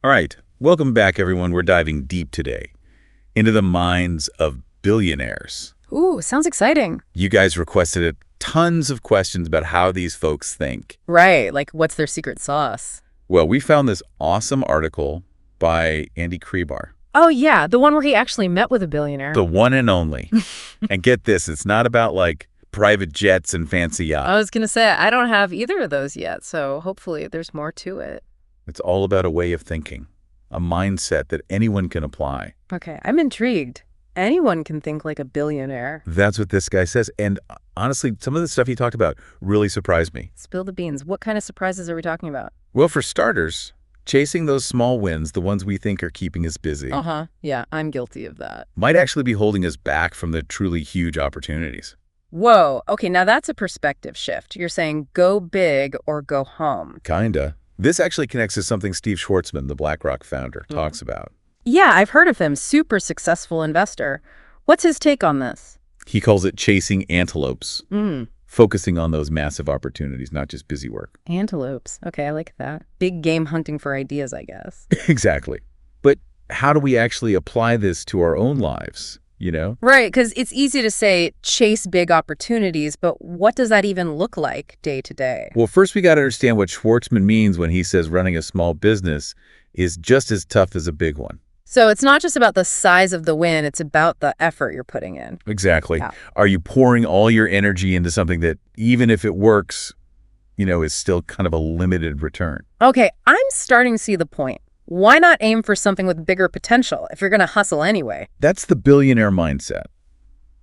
All right, welcome back, everyone. We're diving deep today into the minds of billionaires. Ooh, sounds exciting. You guys requested tons of questions about how these folks think. Right, like what's their secret sauce? Well, we found this awesome article by Andy Crebar, Oh yeah, the one where he actually met with a billionaire. the one and only. And get this, it's not about like private jets and fancy yachts. I was going to say, I don't have either of those yet, so hopefully there's more to it. It's all about a way of thinking, a mindset that anyone can apply. Okay, I'm intrigued. Anyone can think like a billionaire. That's what this guy says. And honestly, some of the stuff he talked about really surprised me. Spill the beans. What kind of surprises are we talking about? Well, for starters, chasing those small wins, the ones we think are keeping us busy, Yeah, I'm guilty of that. might actually be holding us back from the truly huge opportunities. Whoa, okay, now that's a perspective shift. You're saying go big or go home. Kinda. This actually connects to something Steve Schwartzman, the BlackRock founder, talks about. Yeah, I've heard of him. Super successful investor. What's his take on this? He calls it chasing antelopes, focusing on those massive opportunities, not just busy work. Antelopes. Okay, I like that. Big game hunting for ideas, I guess. Exactly. But how do we actually apply this to our own lives, you know? Right, because it's easy to say chase big opportunities, but what does that even look like day to day? Well, first we got to understand what Schwartzman means when he says running a small business is just as tough as a big one. So it's not just about the size of the win, it's about the effort you're putting in. Exactly. Yeah. Are you pouring all your energy into something that, even if it works, is still kind of a limited return? Okay, I'm starting to see the point. Why not aim for something with bigger potential if you're going to hustle anyway? That's the billionaire mindset.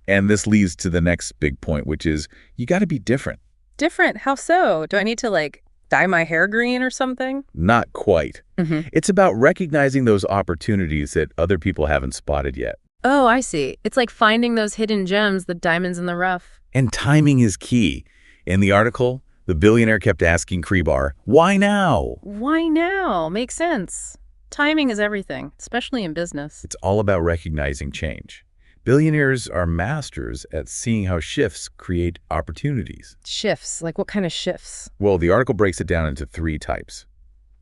And this leads to the next big point, which is you got to be different. Different? How so? Do I need to, dye my hair green or something? Not quite. Mm-hmm. It's about recognizing those opportunities that other people haven't spotted yet. Oh, I see. It's like finding those hidden gems, the diamonds in the rough. And timing is key. In the article, the billionaire kept asking Crebar, why now? Why now? Makes sense. Timing is everything, especially in business. It's all about recognizing change. Billionaires are masters at seeing how shifts create opportunities. Shifts, like what kind of shifts? Well, the article breaks it down into 3 types: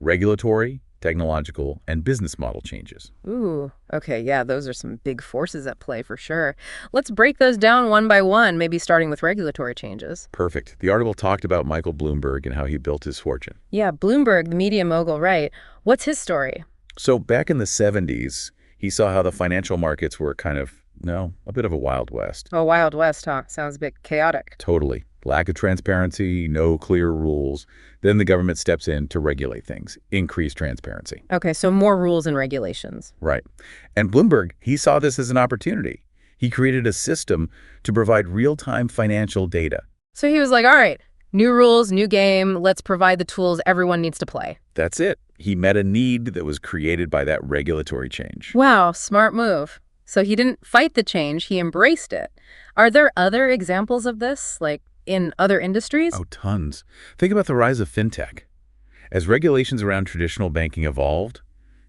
regulatory, technological, and business model changes. Ooh, okay, yeah, those are some big forces at play for sure. Let's break those down one by one, maybe starting with regulatory changes. Perfect. The article talked about Michael Bloomberg and how he built his fortune. Yeah, Bloomberg, the media mogul, right. What's his story? So back in the 70s, he saw how the financial markets were kind of, a bit of a Wild West. Oh, Wild West, huh? Sounds a bit chaotic. Totally. Lack of transparency, no clear rules. Then the government steps in to regulate things, increase transparency. Okay, so more rules and regulations. Right. And Bloomberg, he saw this as an opportunity. He created a system to provide real-time financial data. So he was like, all right, new rules, new game, let's provide the tools everyone needs to play. That's it. He met a need that was created by that regulatory change. Wow, smart move. So he didn't fight the change, he embraced it. Are there other examples of this, like in other industries? Oh, tons. Think about the rise of fintech. As regulations around traditional banking evolved,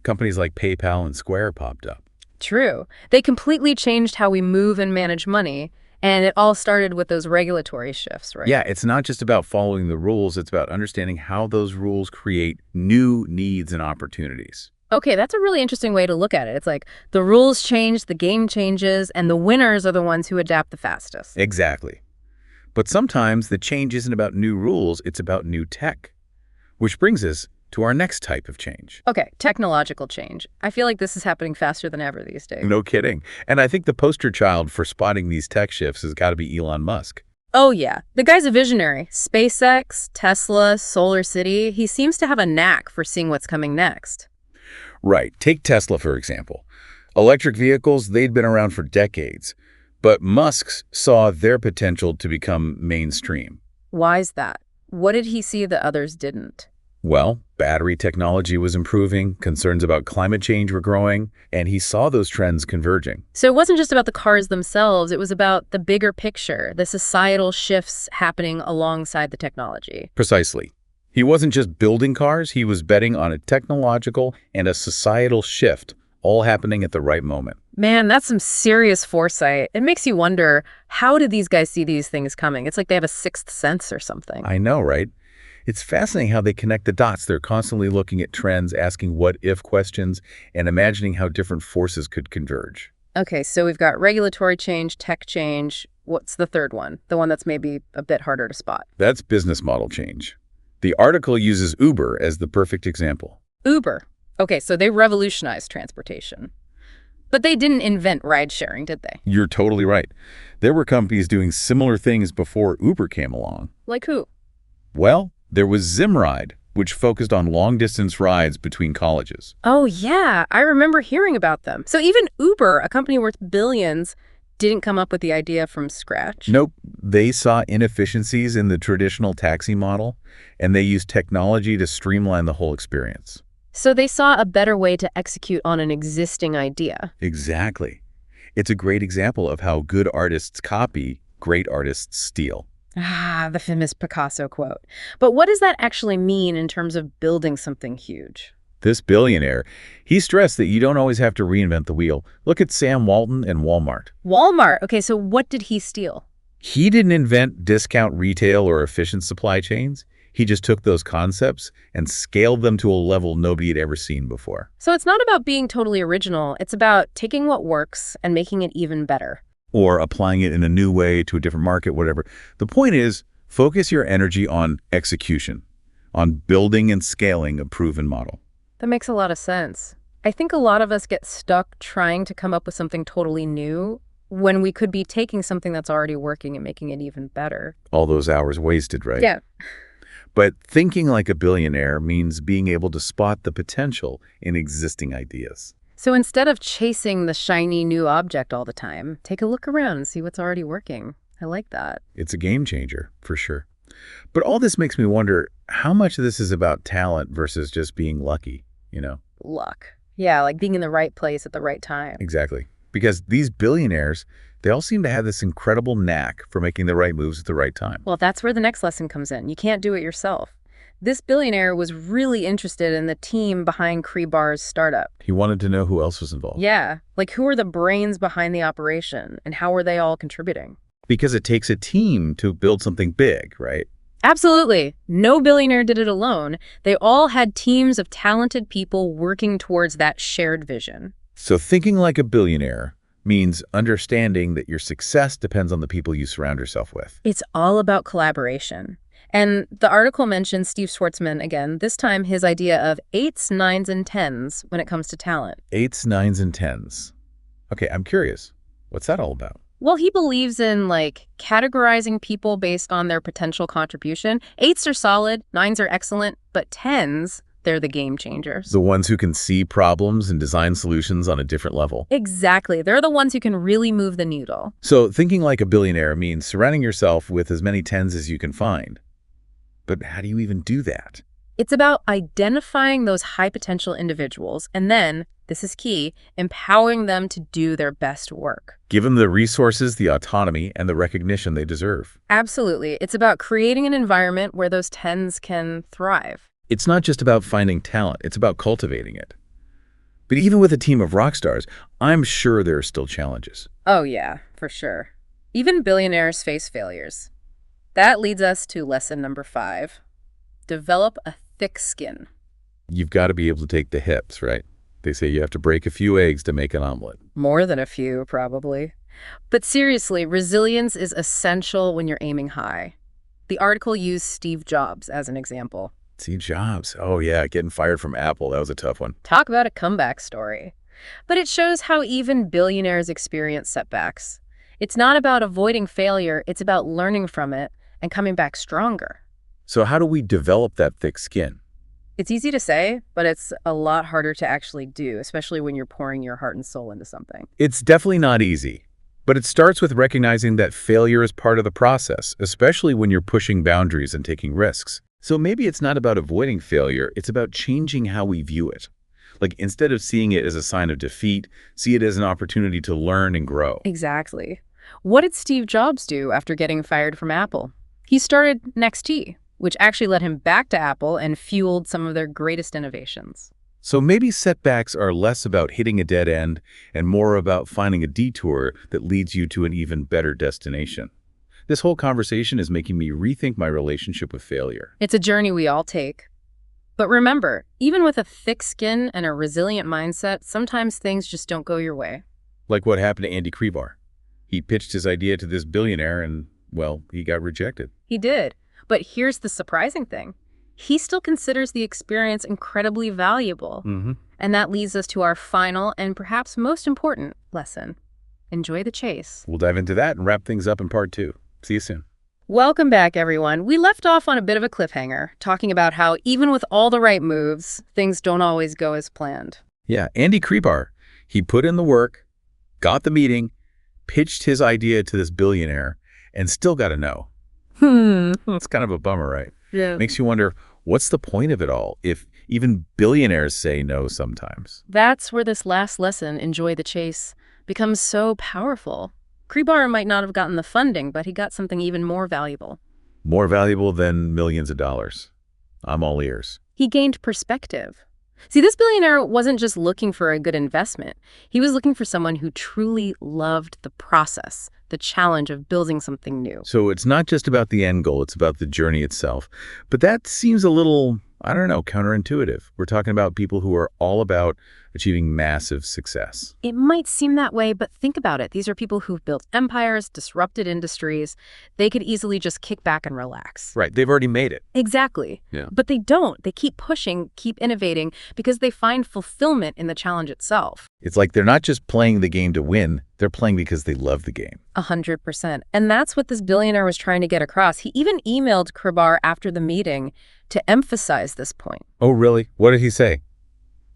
companies like PayPal and Square popped up. True. They completely changed how we move and manage money, and it all started with those regulatory shifts, right? Yeah, it's not just about following the rules, it's about understanding how those rules create new needs and opportunities. Okay, that's a really interesting way to look at it. It's like the rules change, the game changes, and the winners are the ones who adapt the fastest. Exactly. But sometimes the change isn't about new rules, it's about new tech. Which brings us to our next type of change. Okay, technological change. I feel like this is happening faster than ever these days. No kidding. And I think the poster child for spotting these tech shifts has got to be Elon Musk. Oh yeah, the guy's a visionary. SpaceX, Tesla, Solar City, he seems to have a knack for seeing what's coming next. Right. Take Tesla, for example. Electric vehicles, they'd been around for decades. But Musk saw their potential to become mainstream. Why's that? What did he see that others didn't? Well, battery technology was improving, concerns about climate change were growing, and he saw those trends converging. So it wasn't just about the cars themselves, it was about the bigger picture, the societal shifts happening alongside the technology. Precisely. He wasn't just building cars, he was betting on a technological and a societal shift, all happening at the right moment. Man, that's some serious foresight. It makes you wonder, how did these guys see these things coming? It's like they have a sixth sense or something. I know, right? It's fascinating how they connect the dots. They're constantly looking at trends, asking what-if questions, and imagining how different forces could converge. Okay, so we've got regulatory change, tech change. What's the third one? The one that's maybe a bit harder to spot. That's business model change. The article uses Uber as the perfect example. Uber. Okay, so they revolutionized transportation. But they didn't invent ride-sharing, did they? You're totally right. There were companies doing similar things before Uber came along. Like who? Well, there was Zimride, which focused on long-distance rides between colleges. Oh, yeah. I remember hearing about them. So even Uber, a company worth billions, didn't come up with the idea from scratch? Nope. They saw inefficiencies in the traditional taxi model, and they used technology to streamline the whole experience. So they saw a better way to execute on an existing idea. Exactly. It's a great example of how good artists copy, great artists steal. Ah, the famous Picasso quote. But what does that actually mean in terms of building something huge? This billionaire, he stressed that you don't always have to reinvent the wheel. Look at Sam Walton and Walmart. Walmart. Okay, so what did he steal? He didn't invent discount retail or efficient supply chains. He just took those concepts and scaled them to a level nobody had ever seen before. So it's not about being totally original. It's about taking what works and making it even better. Or applying it in a new way to a different market, whatever. The point is, focus your energy on execution, on building and scaling a proven model. That makes a lot of sense. I think a lot of us get stuck trying to come up with something totally new when we could be taking something that's already working and making it even better. All those hours wasted, right? Yeah. But thinking like a billionaire means being able to spot the potential in existing ideas. So instead of chasing the shiny new object all the time, take a look around and see what's already working. I like that. It's a game changer, for sure. But all this makes me wonder how much of this is about talent versus just being lucky, you know? Luck. Yeah, like being in the right place at the right time. Exactly. Because these billionaires, they all seem to have this incredible knack for making the right moves at the right time. Well, that's where the next lesson comes in. You can't do it yourself. This billionaire was really interested in the team behind Crebar's startup. He wanted to know who else was involved. Yeah, like who are the brains behind the operation and how are they all contributing? Because it takes a team to build something big, right? Absolutely. No billionaire did it alone. They all had teams of talented people working towards that shared vision. So thinking like a billionaire means understanding that your success depends on the people you surround yourself with. It's all about collaboration. And the article mentions Steve Schwartzman again, this time his idea of 8s, 9s, and 10s when it comes to talent. 8s, 9s, and 10s. Okay, I'm curious. What's that all about? Well, he believes in, categorizing people based on their potential contribution. 8s are solid, 9s are excellent, but 10s, they're the game changers. The ones who can see problems and design solutions on a different level. Exactly. They're the ones who can really move the needle. So thinking like a billionaire means surrounding yourself with as many 10s as you can find. But how do you even do that? It's about identifying those high potential individuals and then, this is key, empowering them to do their best work. Give them the resources, the autonomy, and the recognition they deserve. Absolutely. It's about creating an environment where those 10s can thrive. It's not just about finding talent, it's about cultivating it. But even with a team of rock stars, I'm sure there are still challenges. Oh yeah, for sure. Even billionaires face failures. That leads us to lesson number 5. Develop a thick skin. You've got to be able to take the hits, right? They say you have to break a few eggs to make an omelet. More than a few, probably. But seriously, resilience is essential when you're aiming high. The article used Steve Jobs as an example. Steve Jobs. Oh yeah, getting fired from Apple. That was a tough one. Talk about a comeback story. But it shows how even billionaires experience setbacks. It's not about avoiding failure, it's about learning from it and coming back stronger. So how do we develop that thick skin? It's easy to say, but it's a lot harder to actually do, especially when you're pouring your heart and soul into something. It's definitely not easy, but it starts with recognizing that failure is part of the process, especially when you're pushing boundaries and taking risks. So maybe it's not about avoiding failure, it's about changing how we view it. Like instead of seeing it as a sign of defeat, see it as an opportunity to learn and grow. Exactly. What did Steve Jobs do after getting fired from Apple? He started NXT, which actually led him back to Apple and fueled some of their greatest innovations. So maybe setbacks are less about hitting a dead end and more about finding a detour that leads you to an even better destination. This whole conversation is making me rethink my relationship with failure. It's a journey we all take. But remember, even with a thick skin and a resilient mindset, sometimes things just don't go your way. Like what happened to Andy Crebar. He pitched his idea to this billionaire and, well, he got rejected. He did. But here's the surprising thing. He still considers the experience incredibly valuable. And that leads us to our final and perhaps most important lesson. Enjoy the chase. We'll dive into that and wrap things up in part 2. See you soon. Welcome back, everyone. We left off on a bit of a cliffhanger, talking about how even with all the right moves, things don't always go as planned. Yeah, Andy Crebar, he put in the work, got the meeting, pitched his idea to this billionaire, and still got a no. It's kind of a bummer, right? Yeah. Makes you wonder, what's the point of it all if even billionaires say no sometimes? That's where this last lesson, enjoy the chase, becomes so powerful. Crebar might not have gotten the funding, but he got something even more valuable. More valuable than millions of dollars. I'm all ears. He gained perspective. See, this billionaire wasn't just looking for a good investment. He was looking for someone who truly loved the process, the challenge of building something new. So it's not just about the end goal, it's about the journey itself. But that seems a little, I don't know, counterintuitive. We're talking about people who are all about achieving massive success. It might seem that way, but think about it. These are people who've built empires, disrupted industries. They could easily just kick back and relax. Right, they've already made it. Exactly. Yeah. But they don't. They keep pushing, keep innovating, because they find fulfillment in the challenge itself. It's like they're not just playing the game to win, they're playing because they love the game. 100%. And that's what this billionaire was trying to get across. He even emailed Crebar after the meeting to emphasize this point. Oh, really? What did he say?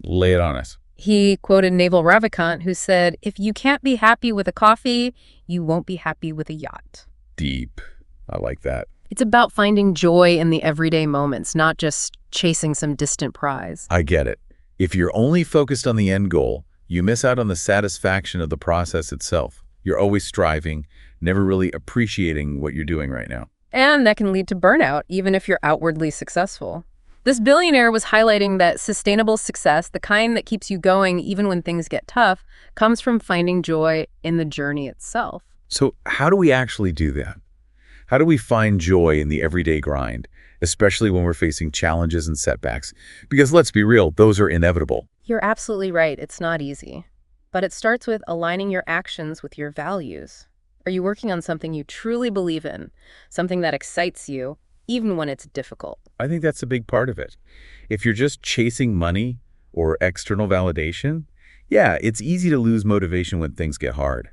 Lay it on us. He quoted Naval Ravikant, who said, "If you can't be happy with a coffee, you won't be happy with a yacht." Deep. I like that. It's about finding joy in the everyday moments, not just chasing some distant prize. I get it. If you're only focused on the end goal, you miss out on the satisfaction of the process itself. You're always striving, never really appreciating what you're doing right now. And that can lead to burnout, even if you're outwardly successful. This billionaire was highlighting that sustainable success, the kind that keeps you going even when things get tough, comes from finding joy in the journey itself. So how do we actually do that? How do we find joy in the everyday grind, especially when we're facing challenges and setbacks? Because let's be real, those are inevitable. You're absolutely right. It's not easy. But it starts with aligning your actions with your values. Are you working on something you truly believe in, something that excites you, even when it's difficult? I think that's a big part of it. If you're just chasing money or external validation, yeah, it's easy to lose motivation when things get hard.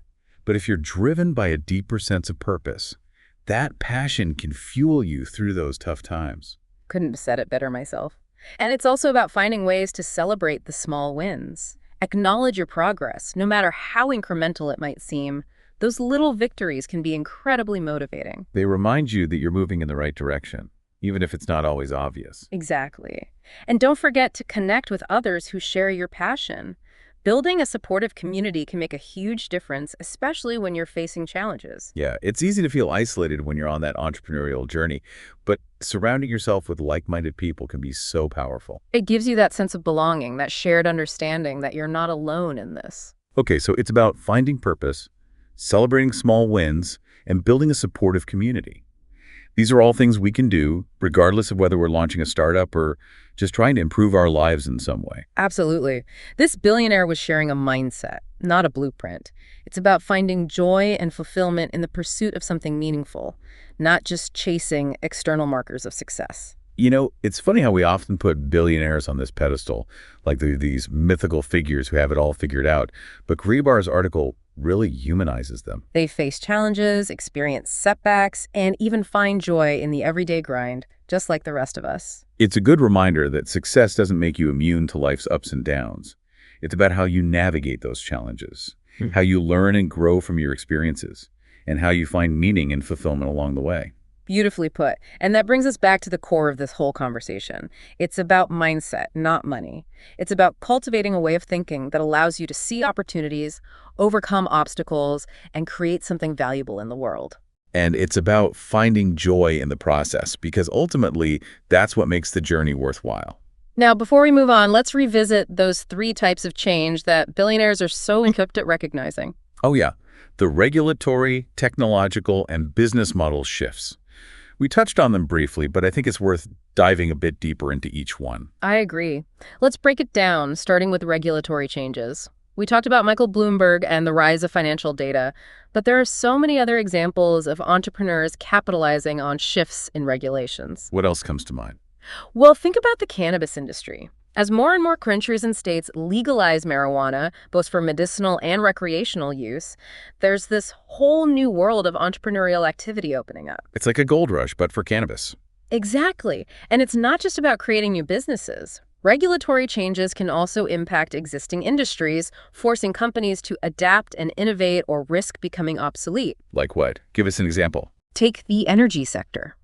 But if you're driven by a deeper sense of purpose, that passion can fuel you through those tough times. Couldn't have said it better myself. And it's also about finding ways to celebrate the small wins. Acknowledge your progress, no matter how incremental it might seem. Those little victories can be incredibly motivating. They remind you that you're moving in the right direction, even if it's not always obvious. Exactly. And don't forget to connect with others who share your passion. Building a supportive community can make a huge difference, especially when you're facing challenges. Yeah, it's easy to feel isolated when you're on that entrepreneurial journey, but surrounding yourself with like-minded people can be so powerful. It gives you that sense of belonging, that shared understanding that you're not alone in this. Okay, so it's about finding purpose, celebrating small wins, and building a supportive community. These are all things we can do, regardless of whether we're launching a startup or just trying to improve our lives in some way. Absolutely. This billionaire was sharing a mindset, not a blueprint. It's about finding joy and fulfillment in the pursuit of something meaningful, not just chasing external markers of success. You know, it's funny how we often put billionaires on this pedestal, like they're these mythical figures who have it all figured out. But Crebar's article really humanizes them. They face challenges, experience setbacks, and even find joy in the everyday grind, just like the rest of us. It's a good reminder that success doesn't make you immune to life's ups and downs. It's about how you navigate those challenges, how you learn and grow from your experiences, and how you find meaning and fulfillment along the way. Beautifully put. And that brings us back to the core of this whole conversation. It's about mindset, not money. It's about cultivating a way of thinking that allows you to see opportunities, overcome obstacles, and create something valuable in the world. And it's about finding joy in the process, because ultimately, that's what makes the journey worthwhile. Now, before we move on, let's revisit those 3 types of change that billionaires are so equipped at recognizing. Oh yeah, the regulatory, technological, and business model shifts. We touched on them briefly, but I think it's worth diving a bit deeper into each one. I agree. Let's break it down, starting with regulatory changes. We talked about Michael Bloomberg and the rise of financial data, but there are so many other examples of entrepreneurs capitalizing on shifts in regulations. What else comes to mind? Well, think about the cannabis industry. As more and more countries and states legalize marijuana, both for medicinal and recreational use, there's this whole new world of entrepreneurial activity opening up. It's like a gold rush, but for cannabis. Exactly. And it's not just about creating new businesses. Regulatory changes can also impact existing industries, forcing companies to adapt and innovate or risk becoming obsolete. Like what? Give us an example. Take the energy sector.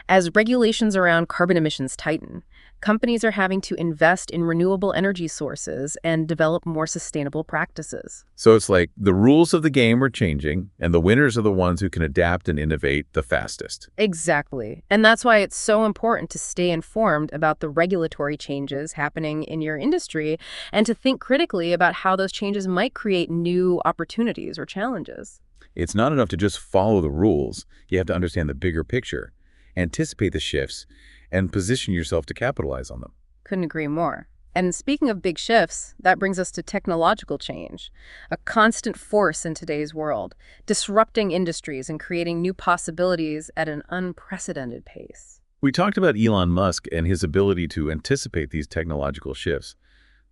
As regulations around carbon emissions tighten, companies are having to invest in renewable energy sources and develop more sustainable practices. So it's like the rules of the game are changing, and the winners are the ones who can adapt and innovate the fastest. Exactly. And that's why it's so important to stay informed about the regulatory changes happening in your industry and to think critically about how those changes might create new opportunities or challenges. It's not enough to just follow the rules. You have to understand the bigger picture, anticipate the shifts, and position yourself to capitalize on them. Couldn't agree more. And speaking of big shifts, that brings us to technological change, a constant force in today's world, disrupting industries and creating new possibilities at an unprecedented pace. We talked about Elon Musk and his ability to anticipate these technological shifts.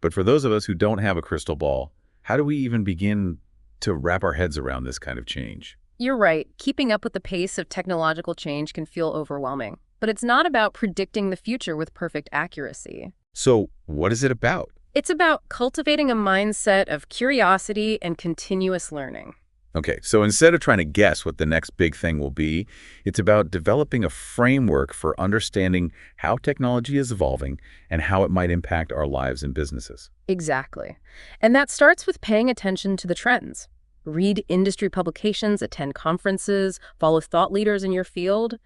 But for those of us who don't have a crystal ball, how do we even begin to wrap our heads around this kind of change? You're right. Keeping up with the pace of technological change can feel overwhelming. But it's not about predicting the future with perfect accuracy. So what is it about? It's about cultivating a mindset of curiosity and continuous learning. Okay, so instead of trying to guess what the next big thing will be, it's about developing a framework for understanding how technology is evolving and how it might impact our lives and businesses. Exactly. And that starts with paying attention to the trends. Read industry publications, attend conferences, follow thought leaders in your field.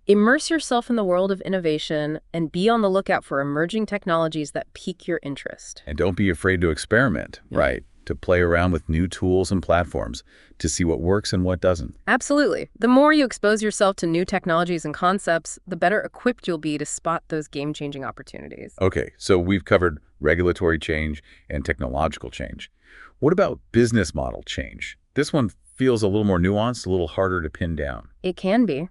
Immerse yourself in the world of innovation and be on the lookout for emerging technologies that pique your interest. And don't be afraid to experiment, right? To play around with new tools and platforms to see what works and what doesn't. Absolutely. The more you expose yourself to new technologies and concepts, the better equipped you'll be to spot those game-changing opportunities. Okay, so we've covered regulatory change and technological change. What about business model change? This one feels a little more nuanced, a little harder to pin down. It can be.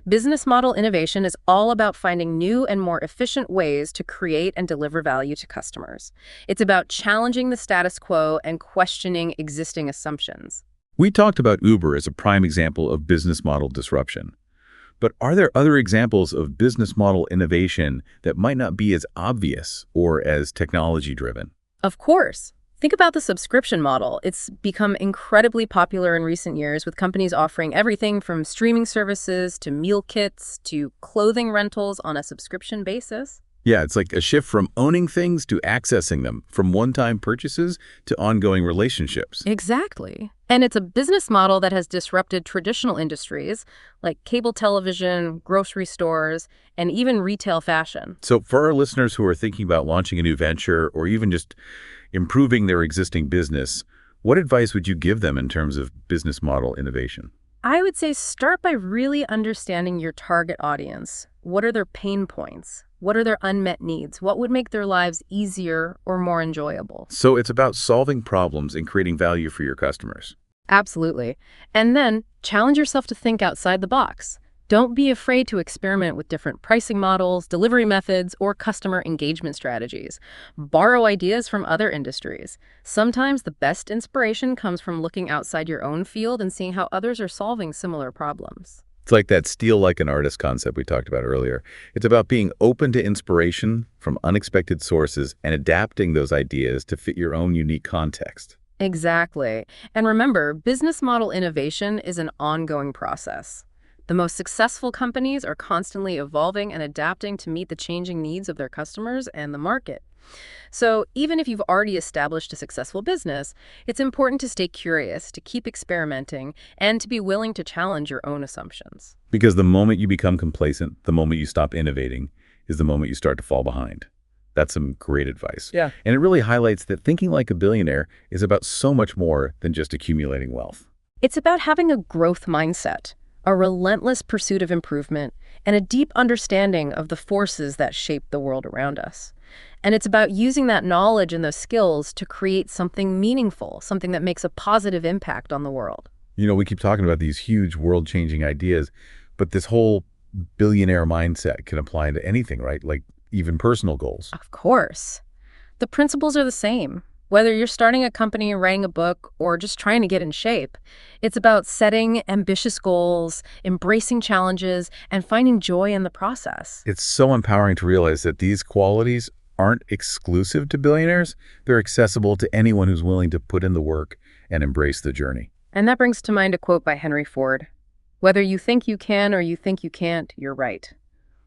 Business model innovation is all about finding new and more efficient ways to create and deliver value to customers. It's about challenging the status quo and questioning existing assumptions. We talked about Uber as a prime example of business model disruption. But are there other examples of business model innovation that might not be as obvious or as technology-driven? Of course. Think about the subscription model. It's become incredibly popular in recent years, with companies offering everything from streaming services to meal kits to clothing rentals on a subscription basis. Yeah, it's like a shift from owning things to accessing them, from one-time purchases to ongoing relationships. Exactly. And it's a business model that has disrupted traditional industries like cable television, grocery stores, and even retail fashion. So for our listeners who are thinking about launching a new venture or even just improving their existing business, what advice would you give them in terms of business model innovation? I would say start by really understanding your target audience. What are their pain points? What are their unmet needs? What would make their lives easier or more enjoyable? So it's about solving problems and creating value for your customers. Absolutely. And then challenge yourself to think outside the box. Don't be afraid to experiment with different pricing models, delivery methods, or customer engagement strategies. Borrow ideas from other industries. Sometimes the best inspiration comes from looking outside your own field and seeing how others are solving similar problems. It's like that steal like an artist concept we talked about earlier. It's about being open to inspiration from unexpected sources and adapting those ideas to fit your own unique context. Exactly. And remember, business model innovation is an ongoing process. The most successful companies are constantly evolving and adapting to meet the changing needs of their customers and the market. So even if you've already established a successful business, it's important to stay curious, to keep experimenting, and to be willing to challenge your own assumptions. Because the moment you become complacent, the moment you stop innovating, is the moment you start to fall behind. That's some great advice. Yeah. And it really highlights that thinking like a billionaire is about so much more than just accumulating wealth. It's about having a growth mindset, a relentless pursuit of improvement, and a deep understanding of the forces that shape the world around us. And it's about using that knowledge and those skills to create something meaningful, something that makes a positive impact on the world. You know, we keep talking about these huge world-changing ideas, but this whole billionaire mindset can apply to anything, right? Like even personal goals. Of course. The principles are the same. Whether you're starting a company, writing a book, or just trying to get in shape, it's about setting ambitious goals, embracing challenges, and finding joy in the process. It's so empowering to realize that these qualities aren't exclusive to billionaires. They're accessible to anyone who's willing to put in the work and embrace the journey. And that brings to mind a quote by Henry Ford. Whether you think you can or you think you can't, you're right.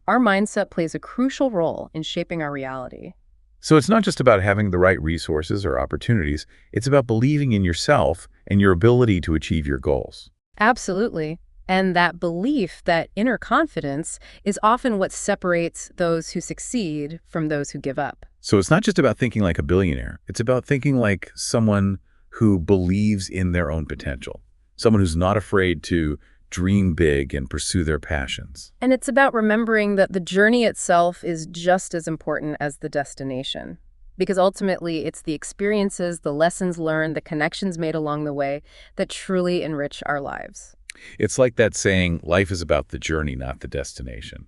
Our mindset plays a crucial role in shaping our reality. So it's not just about having the right resources or opportunities. It's about believing in yourself and your ability to achieve your goals. Absolutely. And that belief, that inner confidence, is often what separates those who succeed from those who give up. So it's not just about thinking like a billionaire. It's about thinking like someone who believes in their own potential, someone who's not afraid to dream big and pursue their passions. And it's about remembering that the journey itself is just as important as the destination. Because ultimately, it's the experiences, the lessons learned, the connections made along the way that truly enrich our lives. It's like that saying, life is about the journey, not the destination.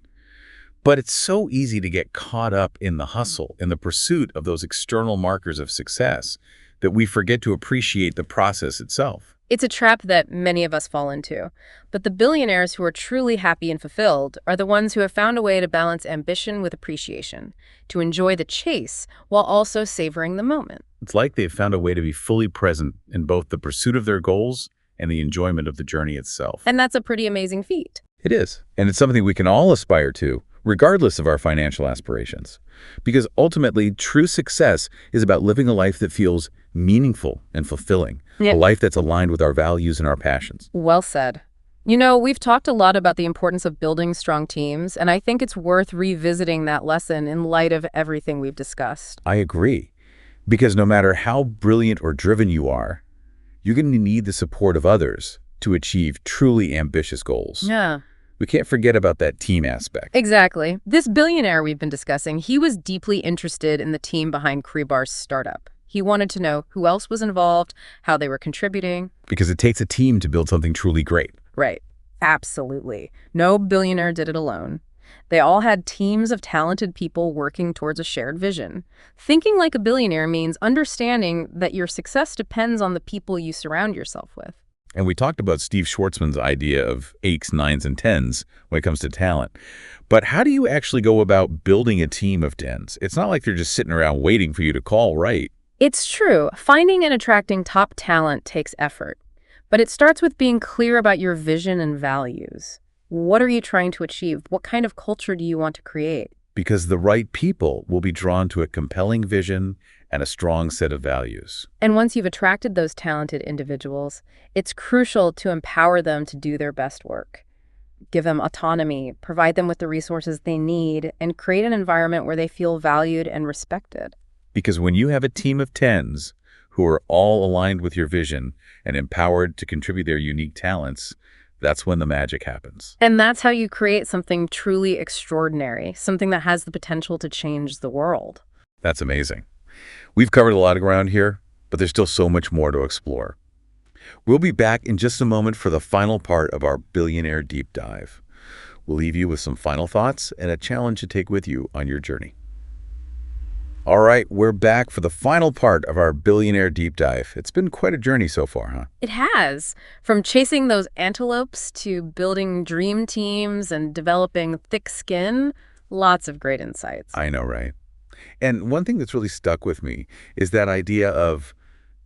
But it's so easy to get caught up in the hustle, in the pursuit of those external markers of success, that we forget to appreciate the process itself. It's a trap that many of us fall into. But the billionaires who are truly happy and fulfilled are the ones who have found a way to balance ambition with appreciation, to enjoy the chase while also savoring the moment. It's like they've found a way to be fully present in both the pursuit of their goals and the enjoyment of the journey itself. And that's a pretty amazing feat. It is. And it's something we can all aspire to, regardless of our financial aspirations. Because ultimately, true success is about living a life that feels meaningful and fulfilling, a life that's aligned with our values and our passions. Well said. You know, we've talked a lot about the importance of building strong teams, and I think it's worth revisiting that lesson in light of everything we've discussed. I agree. Because no matter how brilliant or driven you are, you're going to need the support of others to achieve truly ambitious goals. Yeah. We can't forget about that team aspect. Exactly. This billionaire we've been discussing, he was deeply interested in the team behind Crebar's startup. He wanted to know who else was involved, how they were contributing. Because it takes a team to build something truly great. Right. Absolutely. No billionaire did it alone. They all had teams of talented people working towards a shared vision. Thinking like a billionaire means understanding that your success depends on the people you surround yourself with. And we talked about Steve Schwartzman's idea of 8s, 9s, and 10s when it comes to talent. But how do you actually go about building a team of 10s? It's not like they're just sitting around waiting for you to call, right? It's true. Finding and attracting top talent takes effort. But it starts with being clear about your vision and values. What are you trying to achieve? What kind of culture do you want to create? Because the right people will be drawn to a compelling vision and a strong set of values. And once you've attracted those talented individuals, it's crucial to empower them to do their best work. Give them autonomy, provide them with the resources they need, and create an environment where they feel valued and respected. Because when you have a team of 10s who are all aligned with your vision and empowered to contribute their unique talents, that's when the magic happens. And that's how you create something truly extraordinary, something that has the potential to change the world. That's amazing. We've covered a lot of ground here, but there's still so much more to explore. We'll be back in just a moment for the final part of our Billionaire Deep Dive. We'll leave you with some final thoughts and a challenge to take with you on your journey. All right, we're back for the final part of our Billionaire Deep Dive. It's been quite a journey so far, huh? It has. From chasing those antelopes to building dream teams and developing thick skin, lots of great insights. I know, right? And one thing that's really stuck with me is that idea of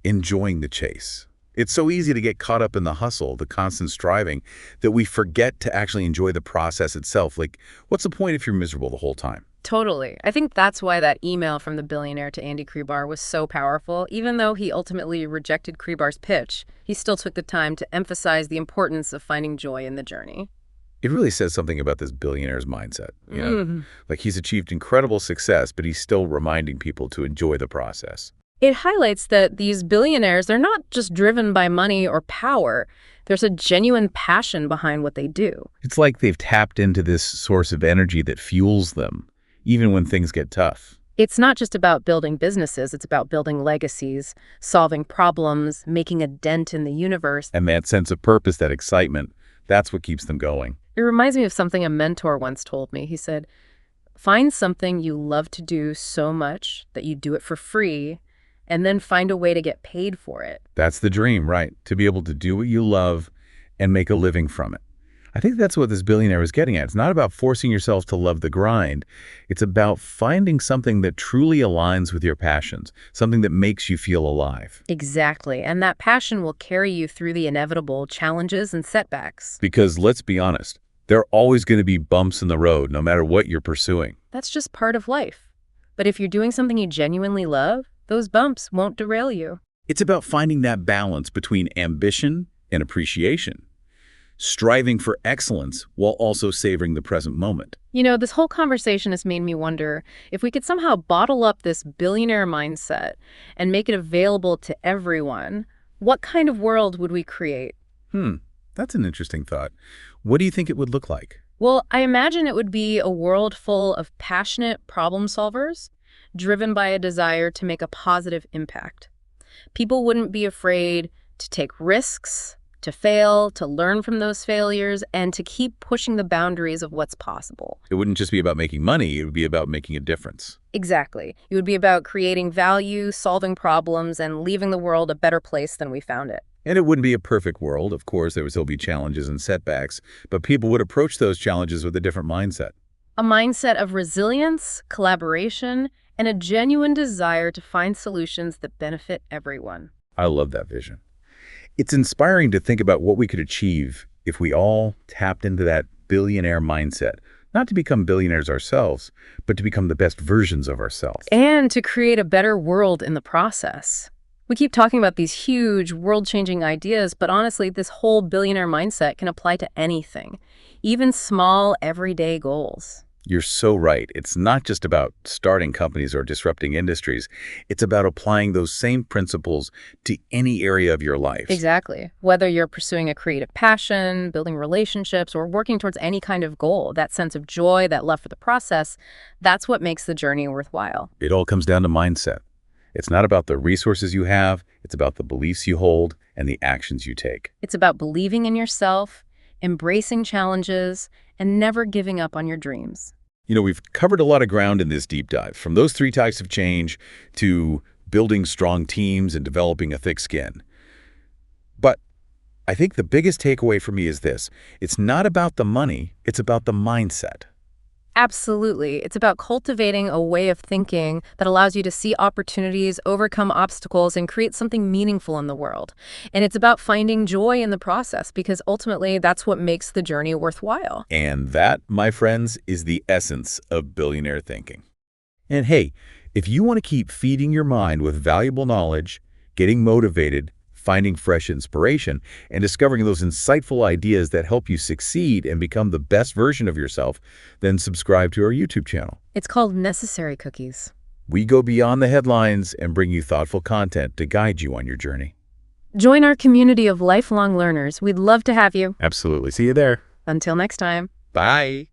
enjoying the chase. It's so easy to get caught up in the hustle, the constant striving, that we forget to actually enjoy the process itself. Like, what's the point if you're miserable the whole time? Totally. I think that's why that email from the billionaire to Andy Crebar was so powerful. Even though he ultimately rejected Crebar's pitch, he still took the time to emphasize the importance of finding joy in the journey. It really says something about this billionaire's mindset, you know? Mhm. Like he's achieved incredible success, but he's still reminding people to enjoy the process. It highlights that these billionaires, they're not just driven by money or power. There's a genuine passion behind what they do. It's like they've tapped into this source of energy that fuels them, even when things get tough. It's not just about building businesses, it's about building legacies, solving problems, making a dent in the universe. And that sense of purpose, that excitement, that's what keeps them going. It reminds me of something a mentor once told me. He said, find something you love to do so much that you do it for free, and then find a way to get paid for it. That's the dream, right? To be able to do what you love and make a living from it. I think that's what this billionaire is getting at. It's not about forcing yourself to love the grind. It's about finding something that truly aligns with your passions, something that makes you feel alive. Exactly. And that passion will carry you through the inevitable challenges and setbacks. Because let's be honest, there are always going to be bumps in the road, no matter what you're pursuing. That's just part of life. But if you're doing something you genuinely love, those bumps won't derail you. It's about finding that balance between ambition and appreciation, striving for excellence while also savoring the present moment. You know, this whole conversation has made me wonder if we could somehow bottle up this billionaire mindset and make it available to everyone, what kind of world would we create? That's an interesting thought. What do you think it would look like? Well, I imagine it would be a world full of passionate problem solvers, driven by a desire to make a positive impact. People wouldn't be afraid to take risks, to fail, to learn from those failures, and to keep pushing the boundaries of what's possible. It wouldn't just be about making money, it would be about making a difference. Exactly. It would be about creating value, solving problems, and leaving the world a better place than we found it. And it wouldn't be a perfect world. Of course, there would still be challenges and setbacks, but people would approach those challenges with a different mindset. A mindset of resilience, collaboration, and a genuine desire to find solutions that benefit everyone. I love that vision. It's inspiring to think about what we could achieve if we all tapped into that billionaire mindset, not to become billionaires ourselves, but to become the best versions of ourselves. And to create a better world in the process. We keep talking about these huge, world-changing ideas, but honestly, this whole billionaire mindset can apply to anything, even small, everyday goals. You're so right. It's not just about starting companies or disrupting industries. It's about applying those same principles to any area of your life. Exactly. Whether you're pursuing a creative passion, building relationships, or working towards any kind of goal, that sense of joy, that love for the process, that's what makes the journey worthwhile. It all comes down to mindset. It's not about the resources you have. It's about the beliefs you hold and the actions you take. It's about believing in yourself, embracing challenges, and never giving up on your dreams. You know, we've covered a lot of ground in this deep dive, from those 3 types of change to building strong teams and developing a thick skin. But I think the biggest takeaway for me is this. It's not about the money, it's about the mindset. Absolutely. It's about cultivating a way of thinking that allows you to see opportunities, overcome obstacles, and create something meaningful in the world. And it's about finding joy in the process, because ultimately that's what makes the journey worthwhile. And that, my friends, is the essence of billionaire thinking. And hey, if you want to keep feeding your mind with valuable knowledge, getting motivated, finding fresh inspiration, and discovering those insightful ideas that help you succeed and become the best version of yourself, then subscribe to our YouTube channel. It's called Necessary Cookies. We go beyond the headlines and bring you thoughtful content to guide you on your journey. Join our community of lifelong learners. We'd love to have you. Absolutely. See you there. Until next time. Bye.